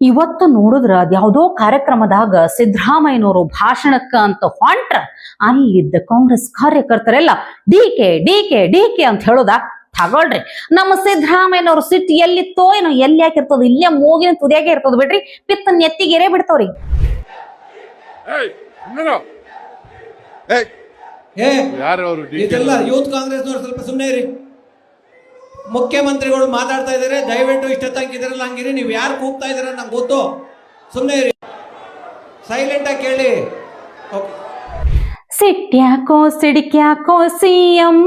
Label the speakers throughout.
Speaker 1: ಇವತ್ತು ನೋಡಿದ್ರ ಅದ್ಯಾವುದೋ ಕಾರ್ಯಕ್ರಮದಾಗ ಸಿದ್ದರಾಮಯ್ಯನವರು ಭಾಷಣಕ್ಕ ಅಂತ ಹೊಂಟ್ರ ಅಲ್ಲಿದ್ದ ಕಾಂಗ್ರೆಸ್ ಕಾರ್ಯಕರ್ತರೆಲ್ಲ ಡಿಕೆ ಡಿಕೆ ಡಿಕೆ ಅಂತ ಹೇಳೋದ. ತಗೊಳ್ರಿ, ನಮ್ಮ ಸಿದ್ದರಾಮಯ್ಯನವ್ರ ಸಿಟ್ಟು ಎಲ್ಲಿತ್ತೋ ಏನೋ ಎಲ್ಲಿ ಯಾಕಿರ್ತದ, ಇಲ್ಲೇ ಮೂಗಿನ ತುದಿಯಾಗೆ ಇರ್ತದ ಬಿಡ್ರಿ, ಪಿತ್ತ ನೆತ್ತಿಗೆರೆ ಬಿಡ್ತಾವ್ರಿ.
Speaker 2: ಇದೆಲ್ಲ ಯೂತ್ ಕಾಂಗ್ರೆಸ್ನವ್ರು ಸ್ವಲ್ಪ ಸುಮ್ಮನೆ ಇರಿ. ಮುಖ್ಯಮಂತ್ರಿಗಳು ಮಾತಾಡ್ತಾ ಇದಾರೆ, ದಯವಿಟ್ಟು ಇಷ್ಟೊತ್ತಾಗಿದ್ದೀರಲ್ಲ ಹಂಗಿರಿ. ನೀವು ಯಾರು ಕೂಗ್ತಾ ಇದ್ದೀರ ನಂಗೆ ಗೊತ್ತು, ಸುಮ್ಮನೆ ಇರಿ, ಸೈಲೆಂಟ್ ಆಗಿ ಕೇಳಿ.
Speaker 1: ಸಿಟ್ಯಾಕೋ ಸಿಡಿಕ್ಯಾಕೋ ಸಿಎಂ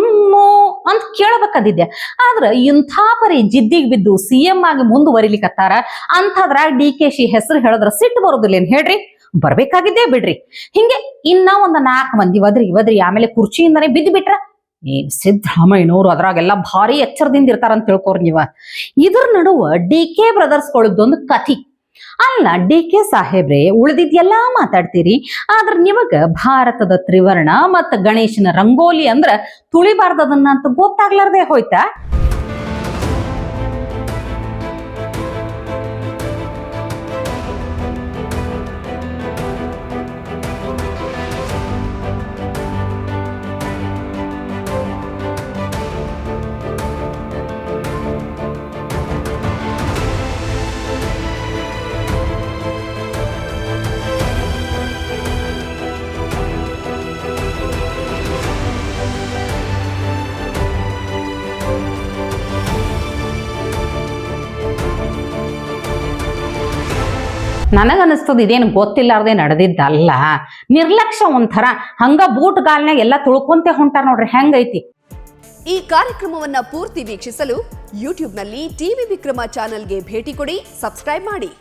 Speaker 1: ಅಂತ ಕೇಳಬೇಕಾದಿದ್ದೆ. ಆದ್ರ ಇಂಥ ಪರಿ ಜಿದ್ದಿಗೆ ಬಿದ್ದು ಸಿಎಂ ಆಗಿ ಮುಂದುವರಿಲಿಕ್ಕತ್ತಾರ. ಅಂಥದ್ರಾಗ DKಶಿ ಹೆಸರು ಹೇಳಿದ್ರ ಸಿಟ್ಟು ಬರೋದಿಲ್ಲ ಏನ್ ಹೇಳ್ರಿ? ಬರ್ಬೇಕಾಗಿದ್ದೇ ಬಿಡ್ರಿ. ಹಿಂಗೆ ಇನ್ನ ಒಂದ್ 4 ಮಂದಿ ಒದ್ರಿ ಆಮೇಲೆ ಕುರ್ಚಿಯಿಂದನೇ ಬಿದ್ದು ಬಿಟ್ರ. ಸಿದ್ದರಾಮಯ್ಯನವರು ಅದ್ರಾಗೆಲ್ಲ ಭಾರಿ ಎಚ್ಚರದಿಂದ ಇರ್ತಾರಂತ ತಿಳ್ಕೊರಿ ನೀವ. ಇದ್ರ ನಡುವ DK ಬ್ರದರ್ಸ್ಗಳದ್ದೊಂದು ಕಥಿ. ಅಲ್ಲ DK ಸಾಹೇಬ್ರೆ, ಉಳಿದಿದ್ಯೆಲ್ಲಾ ಮಾತಾಡ್ತೀರಿ, ಆದ್ರ ನಿಮಗ ಭಾರತದ ತ್ರಿವರ್ಣ ಮತ್ತ ಗಣೇಶನ ರಂಗೋಲಿ ಅಂದ್ರ ತುಳಿಬಾರ್ದದನ್ನ ಅಂತ ಗೊತ್ತಾಗ್ಲಾರ್ದೆ ಹೋಯ್ತಾ? ನನಗನ್ನಿಸ್ತದ ಇದೇನು ಗೊತ್ತಿಲ್ಲಾರ್ದೆ ನಡೆದಿದ್ದಲ್ಲ, ನಿರ್ಲಕ್ಷ್ಯ ಒಂಥರ. ಹಂಗ ಬೂಟ್ ಗಾಲ್ನಾಗ ಎಲ್ಲ ತುಳ್ಕೊಂತೆ ಹೊಂಟಾರ ನೋಡ್ರಿ, ಹೆಂಗೈತಿ.
Speaker 3: ಈ ಕಾರ್ಯಕ್ರಮವನ್ನ ಪೂರ್ತಿ ವೀಕ್ಷಿಸಲು ಯೂಟ್ಯೂಬ್ನಲ್ಲಿ ಟಿವಿ ವಿಕ್ರಮ ಚಾನೆಲ್ಗೆ ಭೇಟಿ ಕೊಡಿ, ಸಬ್ಸ್ಕ್ರೈಬ್ ಮಾಡಿ.